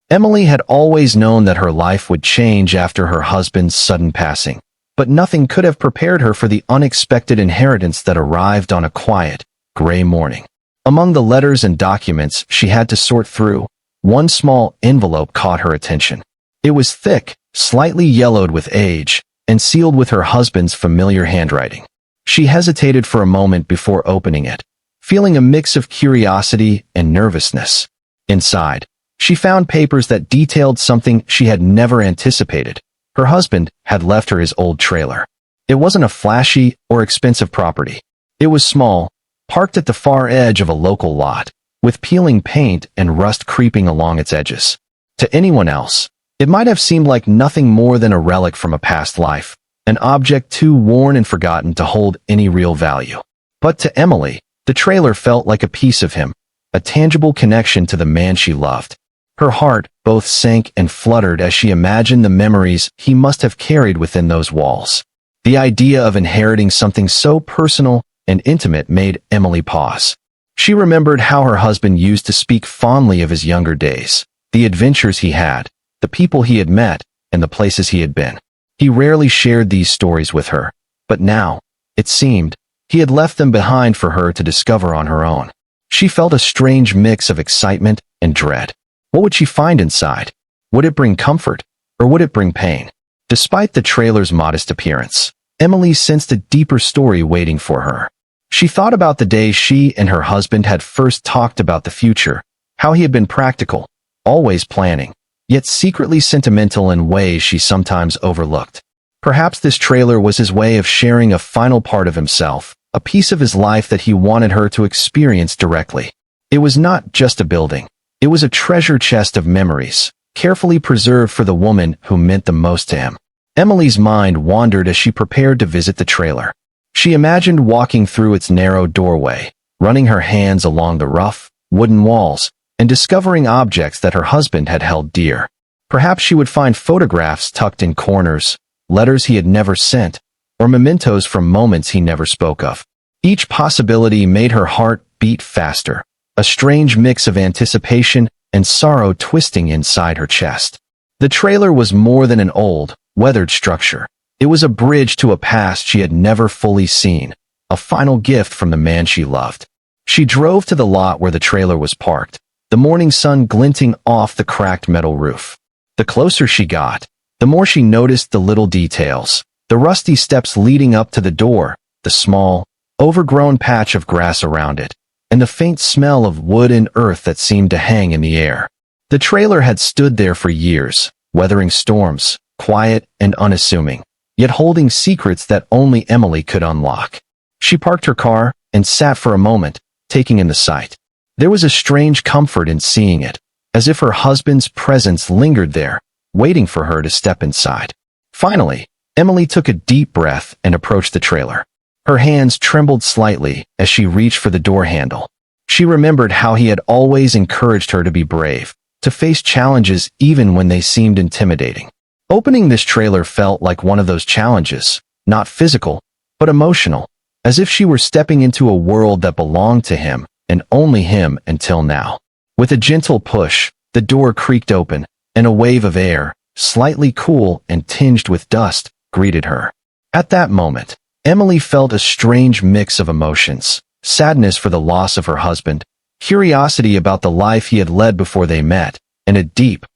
Emily had always known that her life would change after her husband's sudden passing, but nothing could have prepared her for the unexpected inheritance that arrived on a quiet, gray morning. Among the letters and documents she had to sort through, one small envelope caught her attention. It was thick, slightly yellowed with age, and sealed with her husband's familiar handwriting. She hesitated for a moment before opening it, feeling a mix of curiosity and nervousness. Inside, she found papers that detailed something she had never anticipated. Her husband had left her his old trailer. It wasn't a flashy or expensive property. It was small, parked at the far edge of a local lot, with peeling paint and rust creeping along its edges. To anyone else, it might have seemed like nothing more than a relic from a past life, an object too worn and forgotten to hold any real value. But to Emily, the trailer felt like a piece of him, a tangible connection to the man she loved. Her heart both sank and fluttered as she imagined the memories he must have carried within those walls. The idea of inheriting something so personal and intimate made Emily pause. She remembered how her husband used to speak fondly of his younger days, the adventures he had, the people he had met, and the places he had been. He rarely shared these stories with her, but now, it seemed, he had left them behind for her to discover on her own. She felt a strange mix of excitement and dread. What would she find inside? Would it bring comfort, or would it bring pain? Despite the trailer's modest appearance, Emily sensed a deeper story waiting for her. She thought about the day she and her husband had first talked about the future, how he had been practical, always planning, yet secretly sentimental in ways she sometimes overlooked. Perhaps this trailer was his way of sharing a final part of himself, a piece of his life that he wanted her to experience directly. It was not just a building. It was a treasure chest of memories, carefully preserved for the woman who meant the most to him. Emily's mind wandered as she prepared to visit the trailer. She imagined walking through its narrow doorway, running her hands along the rough, wooden walls, and discovering objects that her husband had held dear. Perhaps she would find photographs tucked in corners, letters he had never sent, or mementos from moments he never spoke of. Each possibility made her heart beat faster, a strange mix of anticipation and sorrow twisting inside her chest. The trailer was more than an old, weathered structure. It was a bridge to a past she had never fully seen, a final gift from the man she loved. She drove to the lot where the trailer was parked, the morning sun glinting off the cracked metal roof. The closer she got, the more she noticed the little details, the rusty steps leading up to the door, the small, overgrown patch of grass around it, and the faint smell of wood and earth that seemed to hang in the air. The trailer had stood there for years, weathering storms, quiet and unassuming, yet holding secrets that only Emily could unlock. She parked her car and sat for a moment, taking in the sight. There was a strange comfort in seeing it, as if her husband's presence lingered there, waiting for her to step inside. Finally, Emily took a deep breath and approached the trailer. Her hands trembled slightly as she reached for the door handle. She remembered how he had always encouraged her to be brave, to face challenges even when they seemed intimidating. Opening this trailer felt like one of those challenges, not physical, but emotional, as if she were stepping into a world that belonged to him, and only him until now. With a gentle push, the door creaked open, and a wave of air, slightly cool and tinged with dust, greeted her. At that moment, Emily felt a strange mix of emotions, sadness for the loss of her husband, curiosity about the life he had led before they met, and a deep,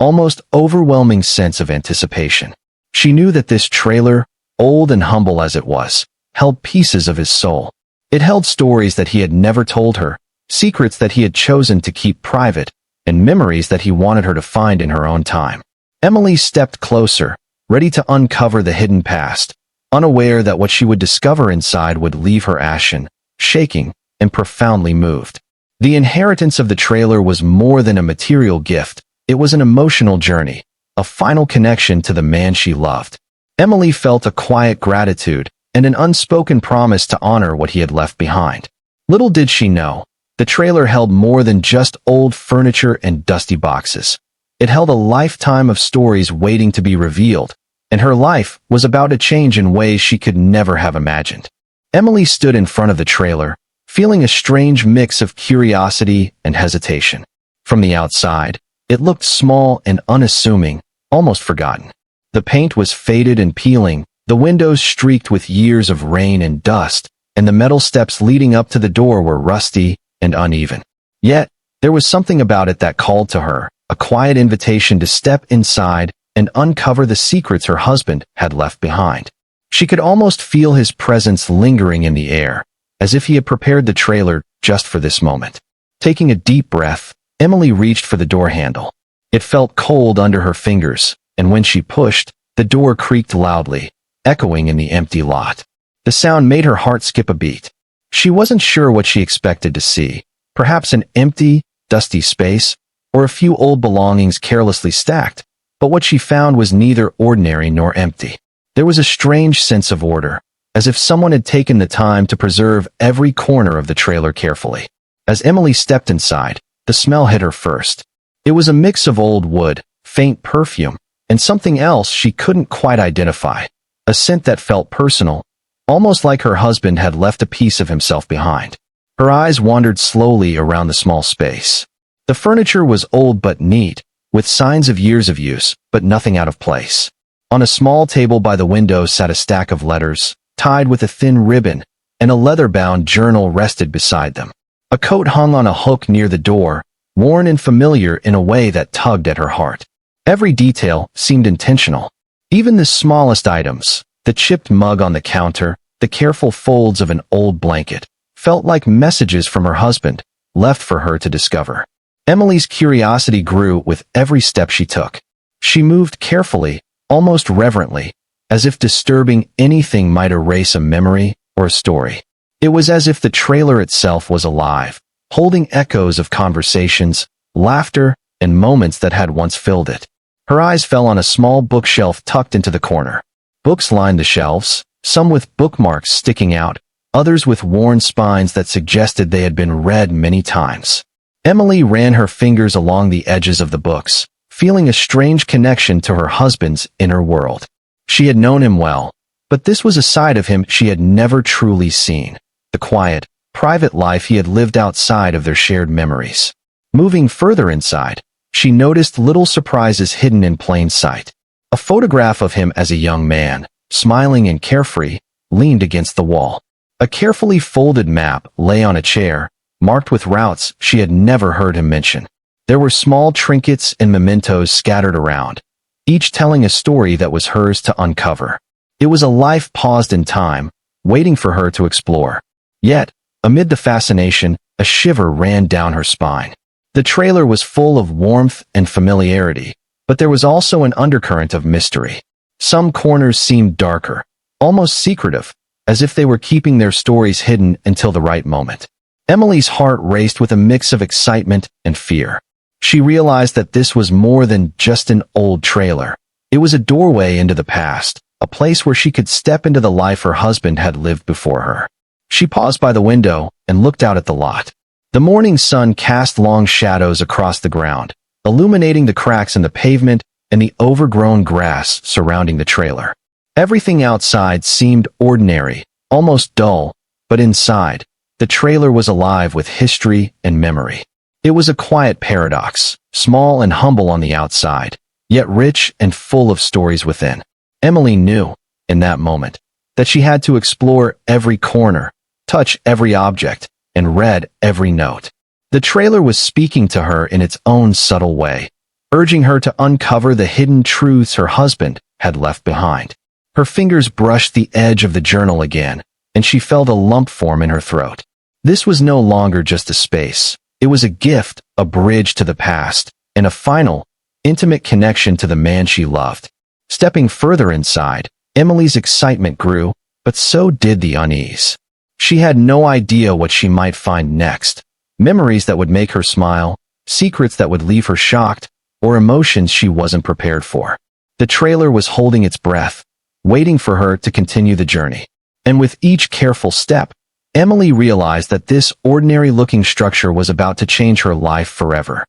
almost overwhelming sense of anticipation. She knew that this trailer, old and humble as it was, held pieces of his soul. It held stories that he had never told her, secrets that he had chosen to keep private, and memories that he wanted her to find in her own time. Emily stepped closer, ready to uncover the hidden past, unaware that what she would discover inside would leave her ashen, shaking, and profoundly moved. The inheritance of the trailer was more than a material gift. It was an emotional journey, a final connection to the man she loved. Emily felt a quiet gratitude and an unspoken promise to honor what he had left behind. Little did she know, the trailer held more than just old furniture and dusty boxes. It held a lifetime of stories waiting to be revealed, and her life was about to change in ways she could never have imagined. Emily stood in front of the trailer, feeling a strange mix of curiosity and hesitation. From the outside, It looked small and unassuming, almost forgotten. The paint was faded and peeling, the windows streaked with years of rain and dust, and the metal steps leading up to the door were rusty and uneven. Yet, there was something about it that called to her, a quiet invitation to step inside and uncover the secrets her husband had left behind. She could almost feel his presence lingering in the air, as if he had prepared the trailer just for this moment. Taking a deep breath, Emily reached for the door handle. It felt cold under her fingers, and when she pushed, the door creaked loudly, echoing in the empty lot. The sound made her heart skip a beat. She wasn't sure what she expected to see, perhaps an empty, dusty space, or a few old belongings carelessly stacked, but what she found was neither ordinary nor empty. There was a strange sense of order, as if someone had taken the time to preserve every corner of the trailer carefully. As Emily stepped inside, the smell hit her first. It was a mix of old wood, faint perfume, and something else she couldn't quite identify, a scent that felt personal, almost like her husband had left a piece of himself behind. Her eyes wandered slowly around the small space. The furniture was old but neat, with signs of years of use, but nothing out of place. On a small table by the window sat a stack of letters, tied with a thin ribbon, and a leather-bound journal rested beside them. A coat hung on a hook near the door, worn and familiar in a way that tugged at her heart. Every detail seemed intentional. Even the smallest items, the chipped mug on the counter, the careful folds of an old blanket, felt like messages from her husband, left for her to discover. Emily's curiosity grew with every step she took. She moved carefully, almost reverently, as if disturbing anything might erase a memory or a story. It was as if the trailer itself was alive, holding echoes of conversations, laughter, and moments that had once filled it. Her eyes fell on a small bookshelf tucked into the corner. Books lined the shelves, some with bookmarks sticking out, others with worn spines that suggested they had been read many times. Emily ran her fingers along the edges of the books, feeling a strange connection to her husband's inner world. She had known him well, but this was a side of him she had never truly seen, the quiet, private life he had lived outside of their shared memories. Moving further inside, she noticed little surprises hidden in plain sight. A photograph of him as a young man, smiling and carefree, leaned against the wall. A carefully folded map lay on a chair, marked with routes she had never heard him mention. There were small trinkets and mementos scattered around, each telling a story that was hers to uncover. It was a life paused in time, waiting for her to explore. Yet, amid the fascination, a shiver ran down her spine. The trailer was full of warmth and familiarity, but there was also an undercurrent of mystery. Some corners seemed darker, almost secretive, as if they were keeping their stories hidden until the right moment. Emily's heart raced with a mix of excitement and fear. She realized that this was more than just an old trailer. It was a doorway into the past, a place where she could step into the life her husband had lived before her. She paused by the window and looked out at the lot. The morning sun cast long shadows across the ground, illuminating the cracks in the pavement and the overgrown grass surrounding the trailer. Everything outside seemed ordinary, almost dull, but inside, the trailer was alive with history and memory. It was a quiet paradox, small and humble on the outside, yet rich and full of stories within. Emily knew, in that moment, that she had to explore every corner, touch every object, and read every note. The trailer was speaking to her in its own subtle way, urging her to uncover the hidden truths her husband had left behind. Her fingers brushed the edge of the journal again, and she felt a lump form in her throat. This was no longer just a space. It was a gift, a bridge to the past, and a final, intimate connection to the man she loved. Stepping further inside, Emily's excitement grew, but so did the unease. She had no idea what she might find next. Memories that would make her smile, secrets that would leave her shocked, or emotions she wasn't prepared for. The trailer was holding its breath, waiting for her to continue the journey. And with each careful step, Emily realized that this ordinary-looking structure was about to change her life forever.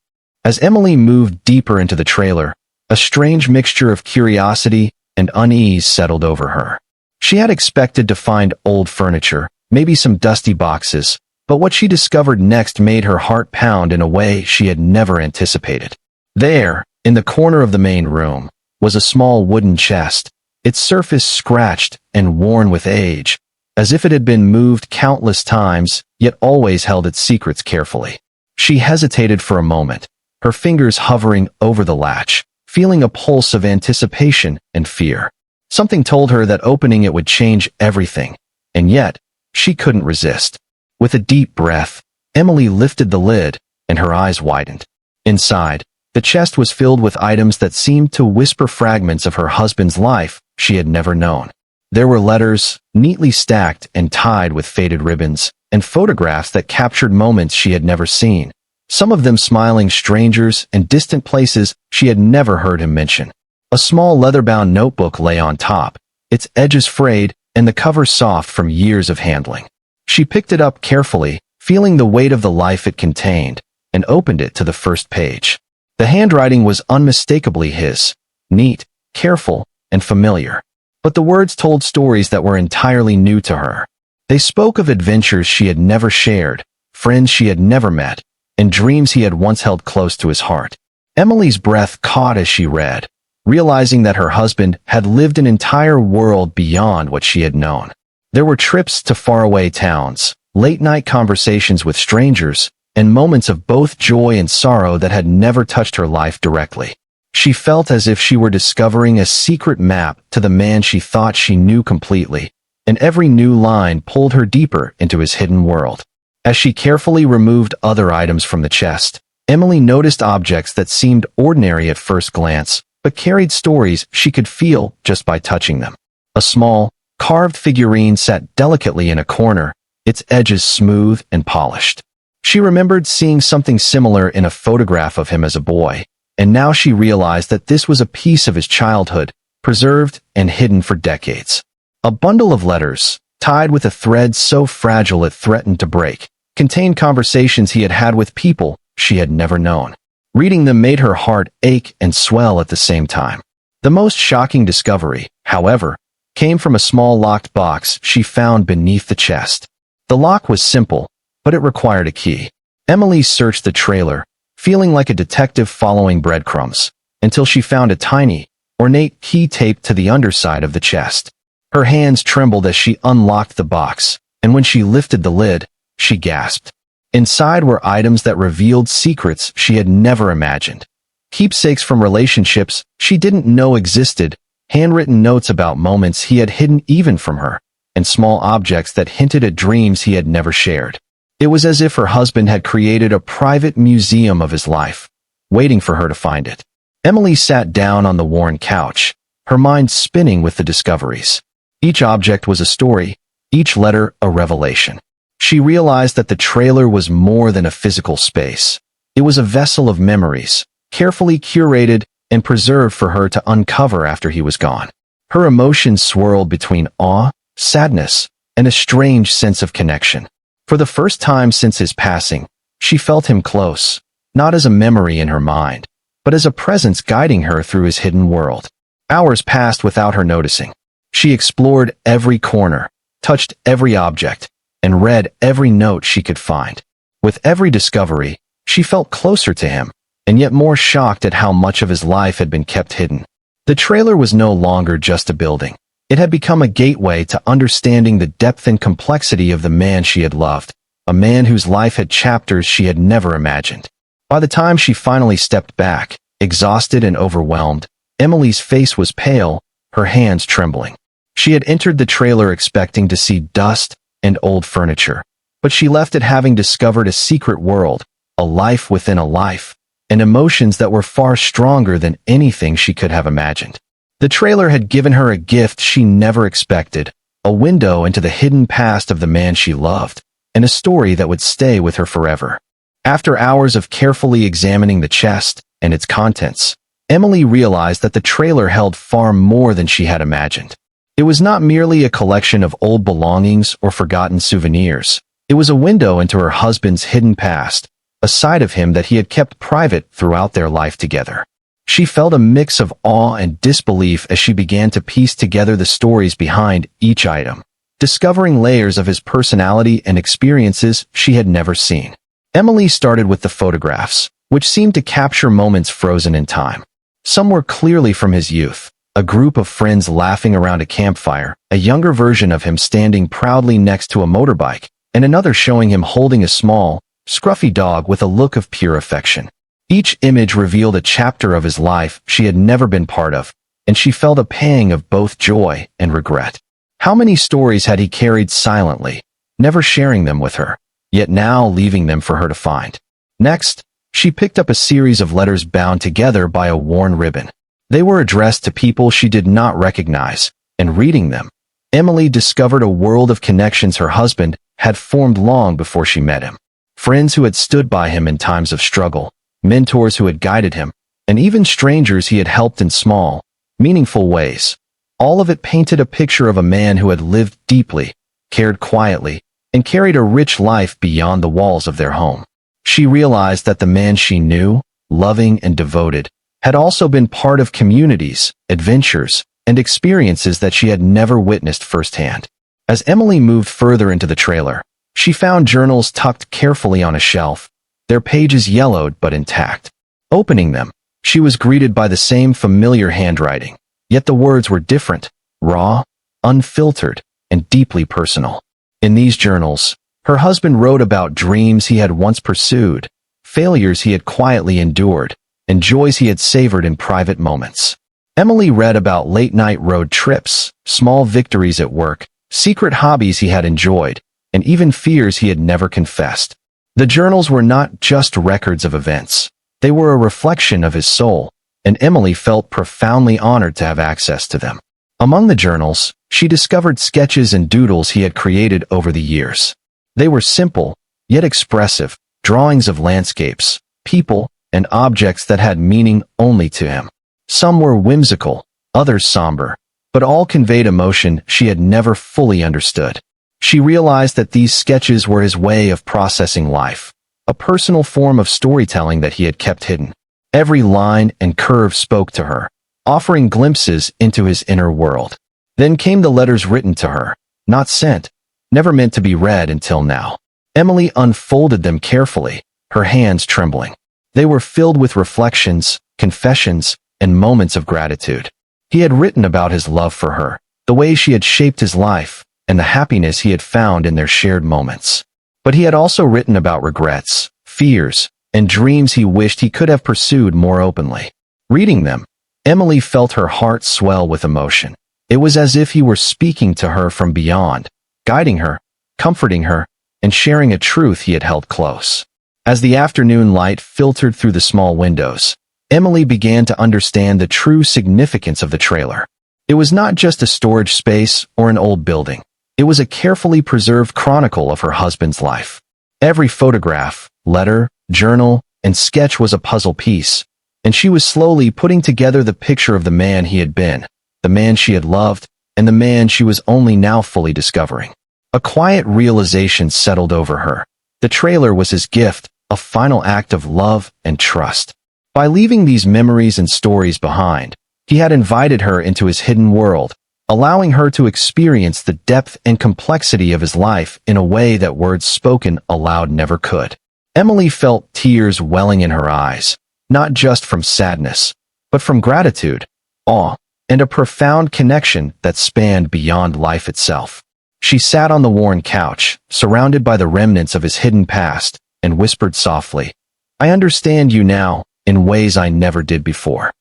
As Emily moved deeper into the trailer, a strange mixture of curiosity and unease settled over her. She had expected to find old furniture, maybe some dusty boxes, but what she discovered next made her heart pound in a way she had never anticipated. There, in the corner of the main room, was a small wooden chest, its surface scratched and worn with age, as if it had been moved countless times, yet always held its secrets carefully. She hesitated for a moment, her fingers hovering over the latch, feeling a pulse of anticipation and fear. Something told her that opening it would change everything, and yet, she couldn't resist. With a deep breath, Emily lifted the lid, and her eyes widened. Inside, the chest was filled with items that seemed to whisper fragments of her husband's life she had never known. There were letters, neatly stacked and tied with faded ribbons, and photographs that captured moments she had never seen, some of them smiling strangers and distant places she had never heard him mention. A small leather-bound notebook lay on top, its edges frayed and the cover soft from years of handling. She picked it up carefully, feeling the weight of the life it contained, and opened it to the first page. The handwriting was unmistakably his, neat, careful, and familiar. But the words told stories that were entirely new to her. They spoke of adventures she had never shared, friends she had never met, and dreams he had once held close to his heart. Emily's breath caught as she read, realizing that her husband had lived an entire world beyond what she had known. There were trips to faraway towns, late-night conversations with strangers, and moments of both joy and sorrow that had never touched her life directly. She felt as if she were discovering a secret map to the man she thought she knew completely, and every new line pulled her deeper into his hidden world. As she carefully removed other items from the chest, Emily noticed objects that seemed ordinary at first glance, but carried stories she could feel just by touching them. A small, carved figurine sat delicately in a corner, its edges smooth and polished. She remembered seeing something similar in a photograph of him as a boy, and now she realized that this was a piece of his childhood, preserved and hidden for decades. A bundle of letters, tied with a thread so fragile it threatened to break, contained conversations he had had with people she had never known. Reading them made her heart ache and swell at the same time. The most shocking discovery, however, came from a small locked box she found beneath the chest. The lock was simple, but it required a key. Emily searched the trailer, feeling like a detective following breadcrumbs, until she found a tiny, ornate key taped to the underside of the chest. Her hands trembled as she unlocked the box, and when she lifted the lid, she gasped. Inside were items that revealed secrets she had never imagined. Keepsakes from relationships she didn't know existed, handwritten notes about moments he had hidden even from her, and small objects that hinted at dreams he had never shared. It was as if her husband had created a private museum of his life, waiting for her to find it. Emily sat down on the worn couch, her mind spinning with the discoveries. Each object was a story, each letter a revelation. She realized that the trailer was more than a physical space. It was a vessel of memories, carefully curated and preserved for her to uncover after he was gone. Her emotions swirled between awe, sadness, and a strange sense of connection. For the first time since his passing, she felt him close, not as a memory in her mind, but as a presence guiding her through his hidden world. Hours passed without her noticing. She explored every corner, touched every object, and read every note she could find. With every discovery, she felt closer to him, and yet more shocked at how much of his life had been kept hidden. The trailer was no longer just a building. It had become a gateway to understanding the depth and complexity of the man she had loved, a man whose life had chapters she had never imagined. By the time she finally stepped back, exhausted and overwhelmed, Emily's face was pale, her hands trembling. She had entered the trailer expecting to see dust and old furniture, but she left it having discovered a secret world, a life within a life, and emotions that were far stronger than anything she could have imagined. The trailer had given her a gift she never expected, a window into the hidden past of the man she loved, and a story that would stay with her forever. After hours of carefully examining the chest and its contents, Emily realized that the trailer held far more than she had imagined. It was not merely a collection of old belongings or forgotten souvenirs. It was a window into her husband's hidden past, a side of him that he had kept private throughout their life together. She felt a mix of awe and disbelief as she began to piece together the stories behind each item, discovering layers of his personality and experiences she had never seen. Emily started with the photographs, which seemed to capture moments frozen in time. Some were clearly from his youth, a group of friends laughing around a campfire, a younger version of him standing proudly next to a motorbike, and another showing him holding a small, scruffy dog with a look of pure affection. Each image revealed a chapter of his life she had never been part of, and she felt a pang of both joy and regret. How many stories had he carried silently, never sharing them with her, yet now leaving them for her to find? Next, she picked up a series of letters bound together by a worn ribbon. They were addressed to people she did not recognize, and reading them, Emily discovered a world of connections her husband had formed long before she met him. Friends who had stood by him in times of struggle, mentors who had guided him, and even strangers he had helped in small, meaningful ways. All of it painted a picture of a man who had lived deeply, cared quietly, and carried a rich life beyond the walls of their home. She realized that the man she knew, loving and devoted, had also been part of communities, adventures, and experiences that she had never witnessed firsthand. As Emily moved further into the trailer, she found journals tucked carefully on a shelf, their pages yellowed but intact. Opening them, she was greeted by the same familiar handwriting, yet the words were different, raw, unfiltered, and deeply personal. In these journals, her husband wrote about dreams he had once pursued, failures he had quietly endured, and joys he had savored in private moments. Emily read about late-night road trips, small victories at work, secret hobbies he had enjoyed, and even fears he had never confessed. The journals were not just records of events. They were a reflection of his soul, and Emily felt profoundly honored to have access to them. Among the journals, she discovered sketches and doodles he had created over the years. They were simple, yet expressive, drawings of landscapes, people, and objects that had meaning only to him. Some were whimsical, others somber, but all conveyed emotion she had never fully understood. She realized that these sketches were his way of processing life, a personal form of storytelling that he had kept hidden. Every line and curve spoke to her, offering glimpses into his inner world. Then came the letters written to her, not sent, never meant to be read until now. Emily unfolded them carefully, her hands trembling. They were filled with reflections, confessions, and moments of gratitude. He had written about his love for her, the way she had shaped his life, and the happiness he had found in their shared moments. But he had also written about regrets, fears, and dreams he wished he could have pursued more openly. Reading them, Emily felt her heart swell with emotion. It was as if he were speaking to her from beyond, guiding her, comforting her, and sharing a truth he had held close. As the afternoon light filtered through the small windows, Emily began to understand the true significance of the trailer. It was not just a storage space or an old building. It was a carefully preserved chronicle of her husband's life. Every photograph, letter, journal, and sketch was a puzzle piece, and she was slowly putting together the picture of the man he had been, the man she had loved, and the man she was only now fully discovering. A quiet realization settled over her. The trailer was his gift, a final act of love and trust. By leaving these memories and stories behind, he had invited her into his hidden world, allowing her to experience the depth and complexity of his life in a way that words spoken aloud never could. Emily felt tears welling in her eyes, not just from sadness, but from gratitude, awe, and a profound connection that spanned beyond life itself. She sat on the worn couch, surrounded by the remnants of his hidden past, and whispered softly, "I understand you now, in ways I never did before."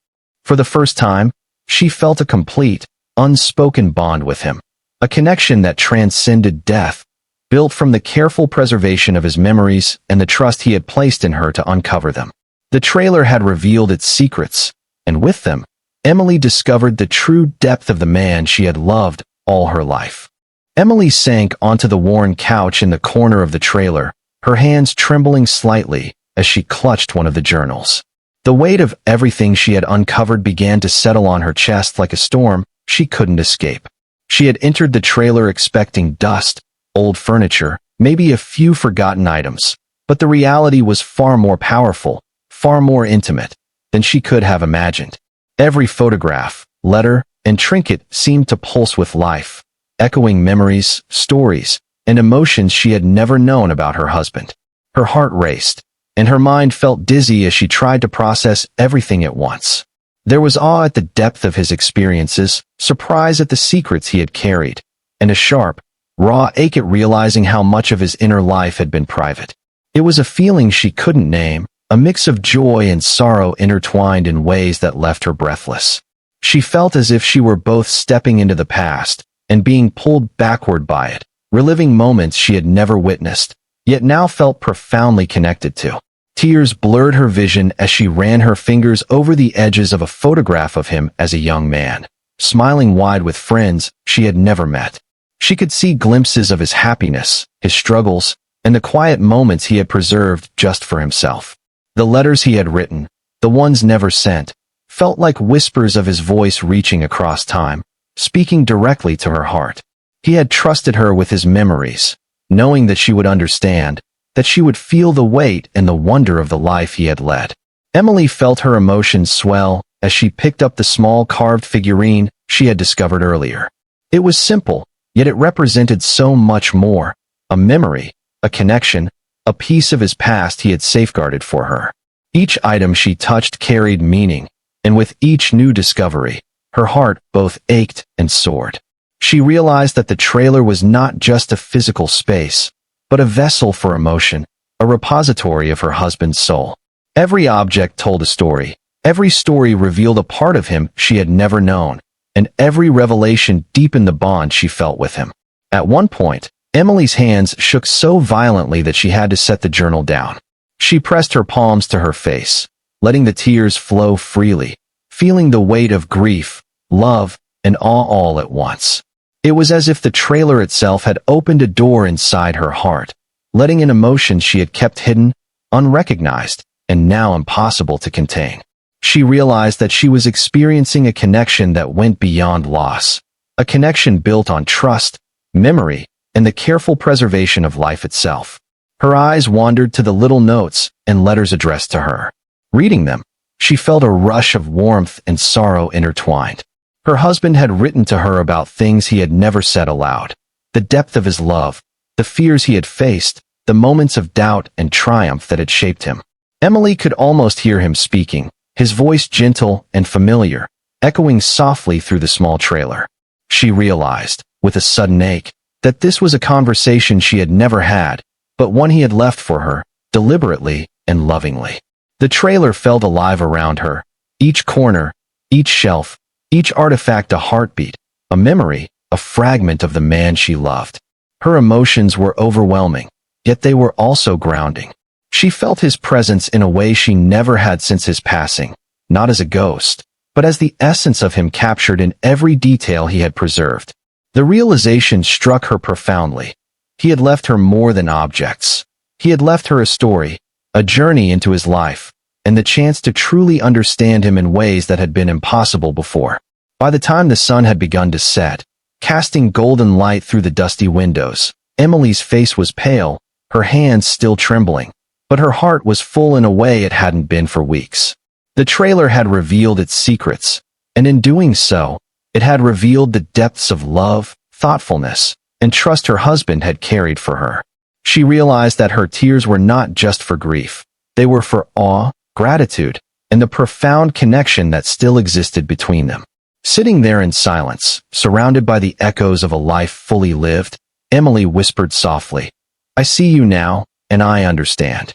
For the first time, she felt a complete, unspoken bond with him, a connection that transcended death, built from the careful preservation of his memories and the trust he had placed in her to uncover them. The trailer had revealed its secrets, and with them, Emily discovered the true depth of the man she had loved all her life. Emily sank onto the worn couch in the corner of the trailer, her hands trembling slightly as she clutched one of the journals. The weight of everything she had uncovered began to settle on her chest like a storm she couldn't escape. She had entered the trailer expecting dust, old furniture, maybe a few forgotten items, but the reality was far more powerful, far more intimate than she could have imagined. Every photograph, letter, and trinket seemed to pulse with life, echoing memories, stories, and emotions she had never known about her husband. Her heart raced, and her mind felt dizzy as she tried to process everything at once. There was awe at the depth of his experiences, surprise at the secrets he had carried, and a sharp, raw ache at realizing how much of his inner life had been private. It was a feeling she couldn't name, a mix of joy and sorrow intertwined in ways that left her breathless. She felt as if she were both stepping into the past and being pulled backward by it, reliving moments she had never witnessed, yet now felt profoundly connected to. Tears blurred her vision as she ran her fingers over the edges of a photograph of him as a young man, smiling wide with friends she had never met. She could see glimpses of his happiness, his struggles, and the quiet moments he had preserved just for himself. The letters he had written, the ones never sent, felt like whispers of his voice reaching across time, speaking directly to her heart. He had trusted her with his memories, knowing that she would understand, that she would feel the weight and the wonder of the life he had led. Emily felt her emotions swell as she picked up the small carved figurine she had discovered earlier. It was simple, yet it represented so much more, a memory, a connection, a piece of his past he had safeguarded for her. Each item she touched carried meaning, and with each new discovery, her heart both ached and soared. She realized that the trailer was not just a physical space, but a vessel for emotion, a repository of her husband's soul. Every object told a story, every story revealed a part of him she had never known, and every revelation deepened the bond she felt with him. At one point, Emily's hands shook so violently that she had to set the journal down. She pressed her palms to her face, letting the tears flow freely, feeling the weight of grief, love, and awe all at once. It was as if the trailer itself had opened a door inside her heart, letting in emotions she had kept hidden, unrecognized, and now impossible to contain. She realized that she was experiencing a connection that went beyond loss, a connection built on trust, memory, and the careful preservation of life itself. Her eyes wandered to the little notes and letters addressed to her. Reading them, she felt a rush of warmth and sorrow intertwined. Her husband had written to her about things he had never said aloud, the depth of his love, the fears he had faced, the moments of doubt and triumph that had shaped him. Emily could almost hear him speaking, his voice gentle and familiar, echoing softly through the small trailer. She realized, with a sudden ache, that this was a conversation she had never had, but one he had left for her, deliberately and lovingly. The trailer felt alive around her, each corner, each shelf, each artifact a heartbeat, a memory, a fragment of the man she loved. Her emotions were overwhelming, yet they were also grounding. She felt his presence in a way she never had since his passing, not as a ghost, but as the essence of him captured in every detail he had preserved. The realization struck her profoundly. He had left her more than objects. He had left her a story, a journey into his life, and the chance to truly understand him in ways that had been impossible before. By the time the sun had begun to set, casting golden light through the dusty windows, Emily's face was pale, her hands still trembling, but her heart was full in a way it hadn't been for weeks. The trailer had revealed its secrets, and in doing so, it had revealed the depths of love, thoughtfulness, and trust her husband had carried for her. She realized that her tears were not just for grief. They were for awe, gratitude, and the profound connection that still existed between them. Sitting there in silence, surrounded by the echoes of a life fully lived, Emily whispered softly, "I see you now, and I understand."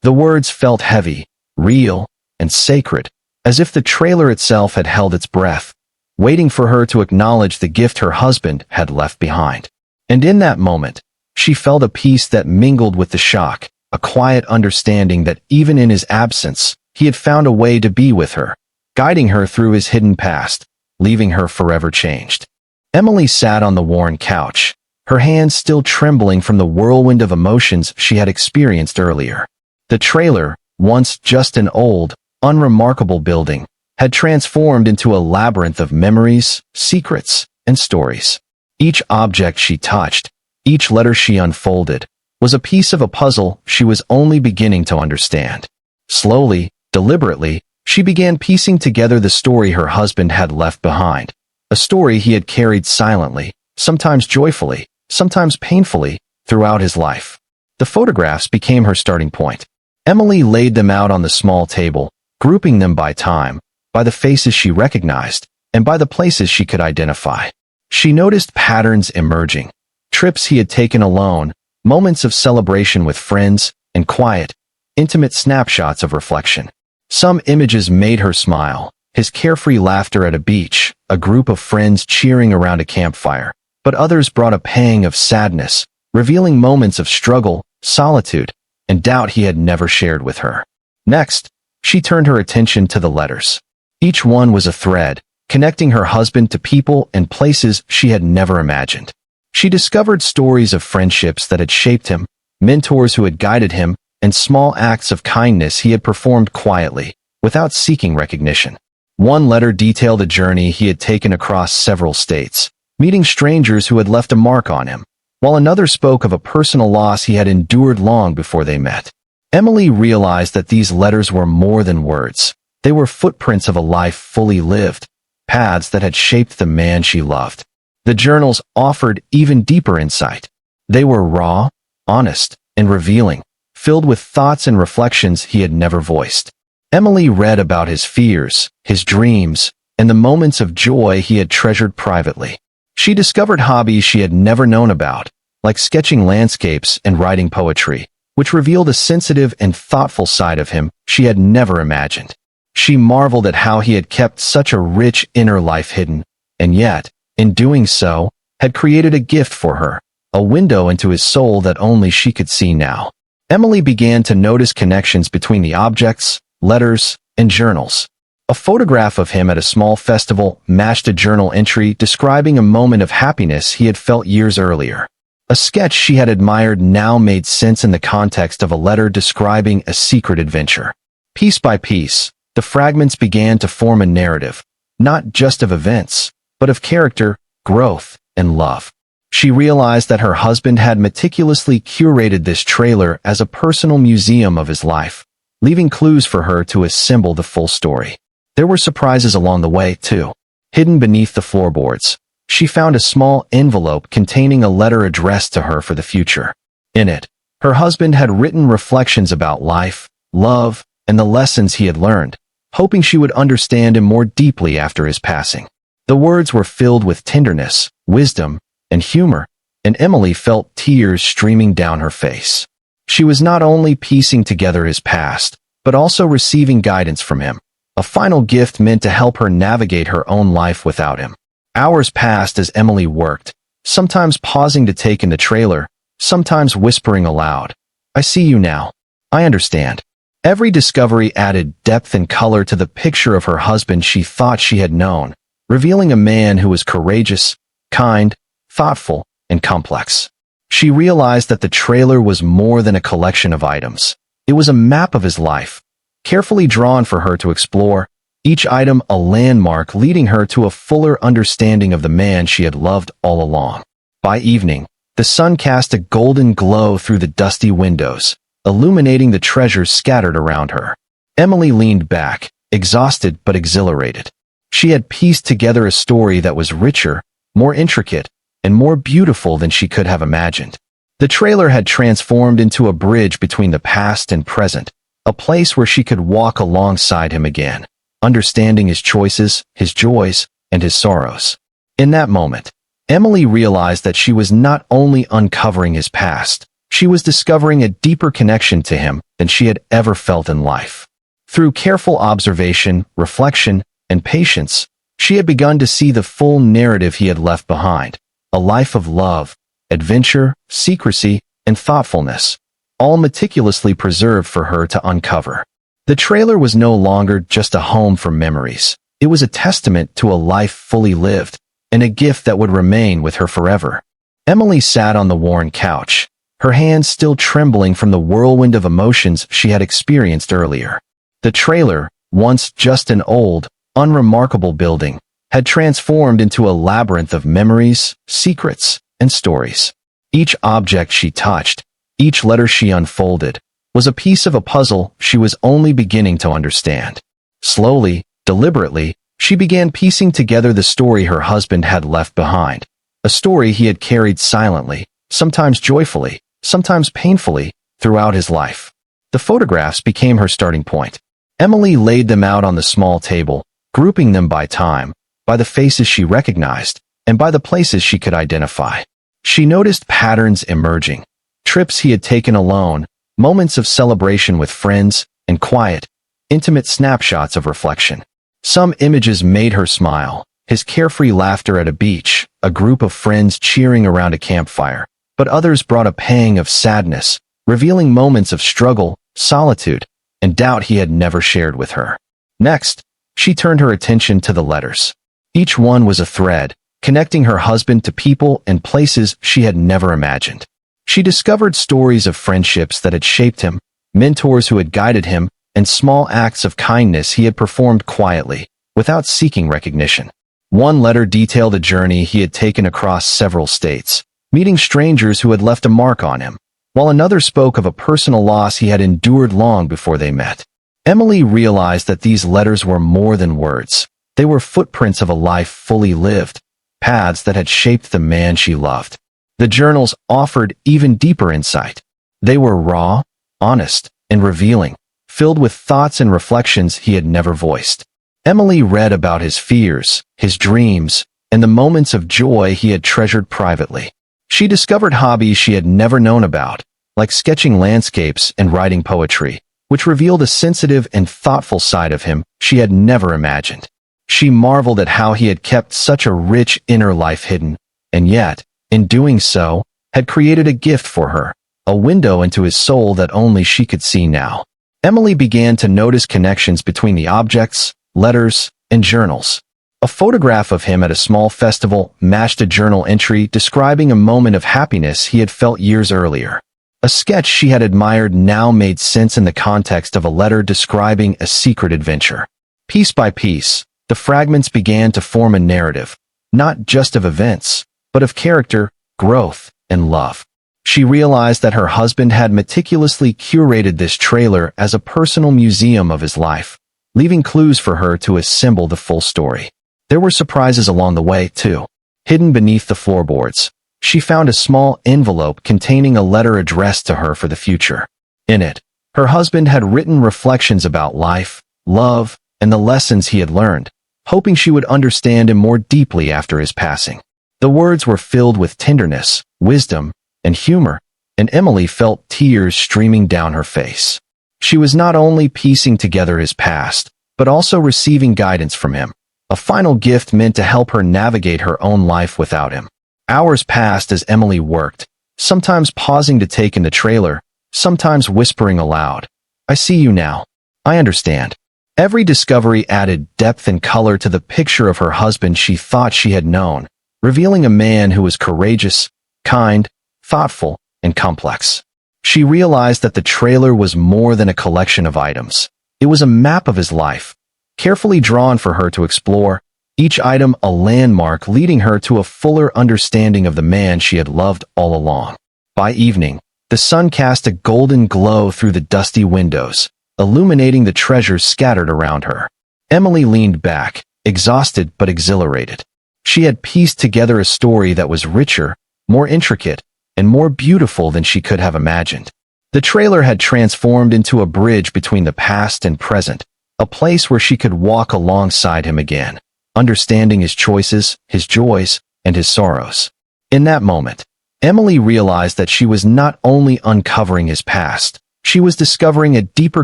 The words felt heavy, real, and sacred, as if the trailer itself had held its breath, waiting for her to acknowledge the gift her husband had left behind. And in that moment, she felt a peace that mingled with the shock, a quiet understanding that even in his absence, he had found a way to be with her, guiding her through his hidden past, leaving her forever changed. Emily sat on the worn couch, her hands still trembling from the whirlwind of emotions she had experienced earlier. The trailer, once just an old, unremarkable building, had transformed into a labyrinth of memories, secrets, and stories. Each object she touched, each letter she unfolded, was a piece of a puzzle she was only beginning to understand. Slowly, deliberately, she began piecing together the story her husband had left behind, a story he had carried silently, sometimes joyfully, sometimes painfully, throughout his life. The photographs became her starting point. Emily laid them out on the small table, grouping them by time, by the faces she recognized, and by the places she could identify. She noticed patterns emerging. Trips he had taken alone, moments of celebration with friends, and quiet, intimate snapshots of reflection. Some images made her smile, his carefree laughter at a beach, a group of friends cheering around a campfire, but others brought a pang of sadness, revealing moments of struggle, solitude, and doubt he had never shared with her. Next, she turned her attention to the letters. Each one was a thread, connecting her husband to people and places she had never imagined. She discovered stories of friendships that had shaped him, mentors who had guided him, and small acts of kindness he had performed quietly, without seeking recognition. One letter detailed a journey he had taken across several states, meeting strangers who had left a mark on him, while another spoke of a personal loss he had endured long before they met. Emily realized that these letters were more than words. They were footprints of a life fully lived, paths that had shaped the man she loved. The journals offered even deeper insight. They were raw, honest, and revealing, filled with thoughts and reflections he had never voiced. Emily read about his fears, his dreams, and the moments of joy he had treasured privately. She discovered hobbies she had never known about, like sketching landscapes and writing poetry, which revealed a sensitive and thoughtful side of him she had never imagined. She marveled at how he had kept such a rich inner life hidden, and yet, in doing so, had created a gift for her, a window into his soul that only she could see now. Emily began to notice connections between the objects, letters, and journals. A photograph of him at a small festival matched a journal entry describing a moment of happiness he had felt years earlier. A sketch she had admired now made sense in the context of a letter describing a secret adventure. Piece by piece, the fragments began to form a narrative, not just of events, but of character, growth, and love. She realized that her husband had meticulously curated this trailer as a personal museum of his life, leaving clues for her to assemble the full story. There were surprises along the way, too. Hidden beneath the floorboards, she found a small envelope containing a letter addressed to her for the future. In it, her husband had written reflections about life, love, and the lessons he had learned, hoping she would understand him more deeply after his passing. The words were filled with tenderness, wisdom, and humor, and Emily felt tears streaming down her face. She was not only piecing together his past, but also receiving guidance from him, a final gift meant to help her navigate her own life without him. Hours passed as Emily worked, sometimes pausing to take in the trailer, sometimes whispering aloud, "I see you now. I understand." Every discovery added depth and color to the picture of her husband she thought she had known, revealing a man who was courageous, kind, thoughtful, and complex. She realized that the trailer was more than a collection of items. It was a map of his life, carefully drawn for her to explore, each item a landmark leading her to a fuller understanding of the man she had loved all along. By evening, the sun cast a golden glow through the dusty windows, illuminating the treasures scattered around her. Emily leaned back, exhausted but exhilarated. She had pieced together a story that was richer, more intricate, and more beautiful than she could have imagined. The trailer had transformed into a bridge between the past and present, a place where she could walk alongside him again, understanding his choices, his joys, and his sorrows. In that moment, Emily realized that she was not only uncovering his past, she was discovering a deeper connection to him than she had ever felt in life. Through careful observation, reflection, and patience, she had begun to see the full narrative he had left behind, a life of love, adventure, secrecy, and thoughtfulness, all meticulously preserved for her to uncover. The trailer was no longer just a home for memories. It was a testament to a life fully lived, and a gift that would remain with her forever. Emily sat on the worn couch, her hands still trembling from the whirlwind of emotions she had experienced earlier. The trailer, once just an old, unremarkable building, had transformed into a labyrinth of memories, secrets, and stories. Each object she touched, each letter she unfolded, was a piece of a puzzle she was only beginning to understand. Slowly, deliberately, she began piecing together the story her husband had left behind, a story he had carried silently, sometimes joyfully, sometimes painfully, throughout his life. The photographs became her starting point. Emily laid them out on the small table, grouping them by time, by the faces she recognized, and by the places she could identify. She noticed patterns emerging. Trips he had taken alone, moments of celebration with friends, and quiet, intimate snapshots of reflection. Some images made her smile. His carefree laughter at a beach, a group of friends cheering around a campfire. But others brought a pang of sadness, revealing moments of struggle, solitude, and doubt he had never shared with her. Next, she turned her attention to the letters. Each one was a thread, connecting her husband to people and places she had never imagined. She discovered stories of friendships that had shaped him, mentors who had guided him, and small acts of kindness he had performed quietly, without seeking recognition. One letter detailed a journey he had taken across several states, meeting strangers who had left a mark on him, while another spoke of a personal loss he had endured long before they met. Emily realized that these letters were more than words. They were footprints of a life fully lived, paths that had shaped the man she loved. The journals offered even deeper insight. They were raw, honest, and revealing, filled with thoughts and reflections he had never voiced. Emily read about his fears, his dreams, and the moments of joy he had treasured privately. She discovered hobbies she had never known about, like sketching landscapes and writing poetry, which revealed a sensitive and thoughtful side of him she had never imagined. She marveled at how he had kept such a rich inner life hidden, and yet, in doing so, had created a gift for her, a window into his soul that only she could see now. Emily began to notice connections between the objects, letters, and journals. A photograph of him at a small festival matched a journal entry describing a moment of happiness he had felt years earlier. A sketch she had admired now made sense in the context of a letter describing a secret adventure. Piece by piece, the fragments began to form a narrative, not just of events, but of character, growth, and love. She realized that her husband had meticulously curated this trailer as a personal museum of his life, leaving clues for her to assemble the full story. There were surprises along the way, too. Hidden beneath the floorboards, she found a small envelope containing a letter addressed to her for the future. In it, her husband had written reflections about life, love, and the lessons he had learned, hoping she would understand him more deeply after his passing. The words were filled with tenderness, wisdom, and humor, and Emily felt tears streaming down her face. She was not only piecing together his past, but also receiving guidance from him, a final gift meant to help her navigate her own life without him. Hours passed as Emily worked, sometimes pausing to take in the trailer, sometimes whispering aloud, "I see you now. I understand." Every discovery added depth and color to the picture of her husband she thought she had known, revealing a man who was courageous, kind, thoughtful, and complex. She realized that the trailer was more than a collection of items. It was a map of his life, carefully drawn for her to explore, each item a landmark leading her to a fuller understanding of the man she had loved all along. By evening, the sun cast a golden glow through the dusty windows, illuminating the treasures scattered around her. Emily leaned back, exhausted but exhilarated. She had pieced together a story that was richer, more intricate, and more beautiful than she could have imagined. The trailer had transformed into a bridge between the past and present, a place where she could walk alongside him again, understanding his choices, his joys, and his sorrows. In that moment, Emily realized that she was not only uncovering his past, she was discovering a deeper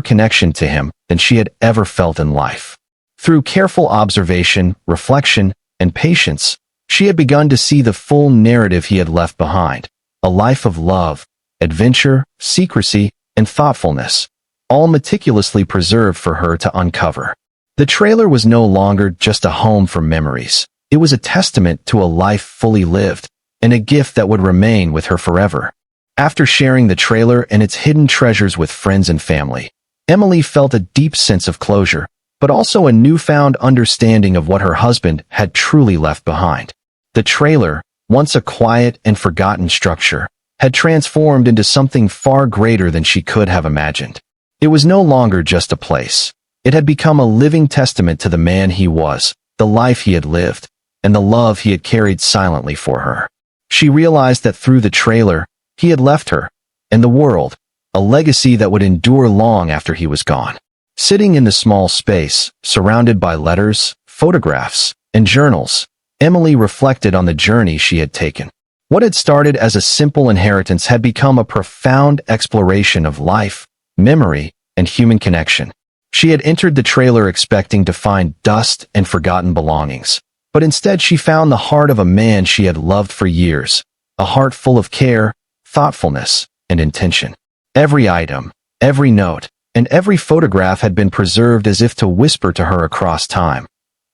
connection to him than she had ever felt in life. Through careful observation, reflection, and patience, she had begun to see the full narrative he had left behind, a life of love, adventure, secrecy, and thoughtfulness, all meticulously preserved for her to uncover. The trailer was no longer just a home for memories. It was a testament to a life fully lived, and a gift that would remain with her forever. After sharing the trailer and its hidden treasures with friends and family, Emily felt a deep sense of closure, but also a newfound understanding of what her husband had truly left behind. The trailer, once a quiet and forgotten structure, had transformed into something far greater than she could have imagined. It was no longer just a place. It had become a living testament to the man he was, the life he had lived, and the love he had carried silently for her. She realized that through the trailer, he had left her, and the world, a legacy that would endure long after he was gone. Sitting in the small space, surrounded by letters, photographs, and journals, Emily reflected on the journey she had taken. What had started as a simple inheritance had become a profound exploration of life, memory, and human connection. She had entered the trailer expecting to find dust and forgotten belongings, but instead she found the heart of a man she had loved for years, a heart full of care, thoughtfulness, and intention. Every item, every note, and every photograph had been preserved as if to whisper to her across time.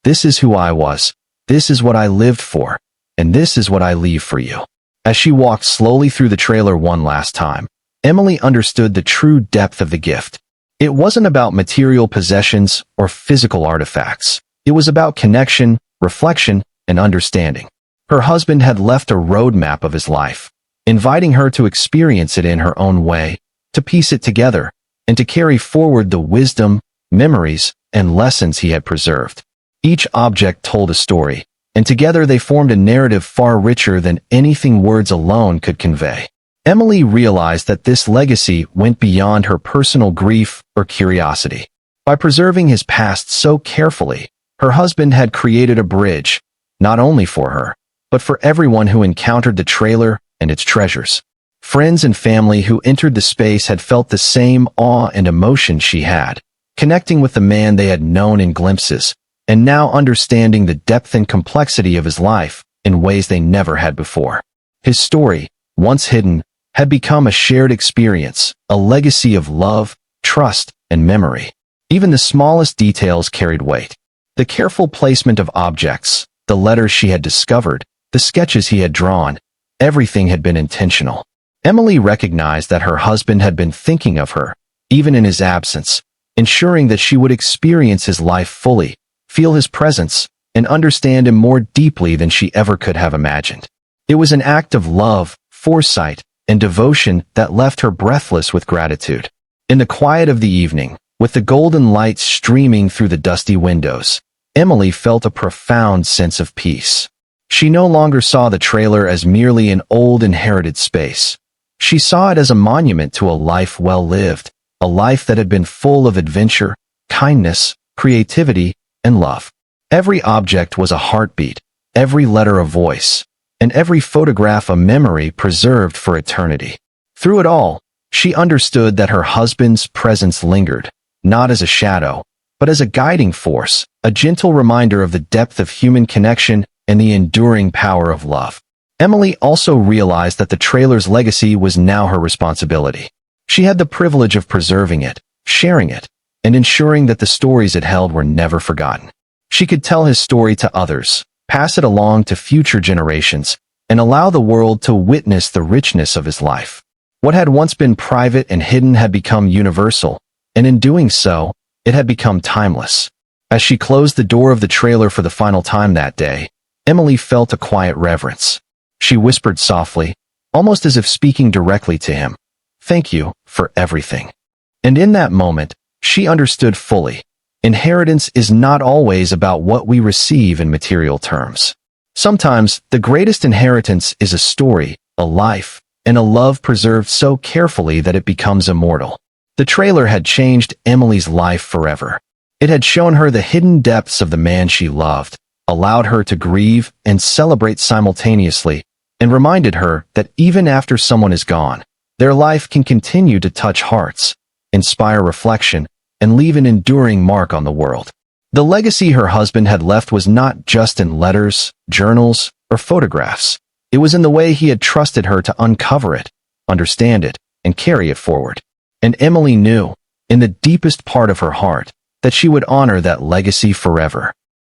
This is who I was, this is what I lived for, and this is what I leave for you. As she walked slowly through the trailer one last time, Emily understood the true depth of the gift. It wasn't about material possessions or physical artifacts. It was about connection, reflection, and understanding. Her husband had left a roadmap of his life, inviting her to experience it in her own way, to piece it together, and to carry forward the wisdom, memories, and lessons he had preserved. Each object told a story, and together they formed a narrative far richer than anything words alone could convey. Emily realized that this legacy went beyond her personal grief or curiosity. By preserving his past so carefully, her husband had created a bridge, not only for her, but for everyone who encountered the trailer and its treasures. Friends and family who entered the space had felt the same awe and emotion she had, connecting with the man they had known in glimpses, and now understanding the depth and complexity of his life in ways they never had before. His story, once hidden, had become a shared experience, a legacy of love, trust, and memory. Even the smallest details carried weight. The careful placement of objects, the letters she had discovered, the sketches he had drawn, everything had been intentional. Emily recognized that her husband had been thinking of her, even in his absence, ensuring that she would experience his life fully, feel his presence, and understand him more deeply than she ever could have imagined. It was an act of love, foresight, and devotion that left her breathless with gratitude. In the quiet of the evening, with the golden light streaming through the dusty windows, Emily felt a profound sense of peace. She no longer saw the trailer as merely an old inherited space. She saw it as a monument to a life well lived, a life that had been full of adventure, kindness, creativity, and love. Every object was a heartbeat, every letter a voice, and every photograph a memory preserved for eternity. Through it all, she understood that her husband's presence lingered, not as a shadow, but as a guiding force, a gentle reminder of the depth of human connection and the enduring power of love. Emily also realized that the trailer's legacy was now her responsibility. She had the privilege of preserving it, sharing it, and ensuring that the stories it held were never forgotten. She could tell his story to others, pass it along to future generations, and allow the world to witness the richness of his life. What had once been private and hidden had become universal, and in doing so, it had become timeless. As she closed the door of the trailer for the final time that day, Emily felt a quiet reverence. She whispered softly, almost as if speaking directly to him, "Thank you for everything." And in that moment, she understood fully. Inheritance is not always about what we receive in material terms. Sometimes, the greatest inheritance is a story, a life, and a love preserved so carefully that it becomes immortal. The trailer had changed Emily's life forever. It had shown her the hidden depths of the man she loved, allowed her to grieve and celebrate simultaneously, and reminded her that even after someone is gone, their life can continue to touch hearts, inspire reflection, and leave an enduring mark on the world. The legacy her husband had left was not just in letters, journals, or photographs. It was in the way he had trusted her to uncover it, understand it, and carry it forward. And Emily knew, in the deepest part of her heart, that she would honor that legacy forever.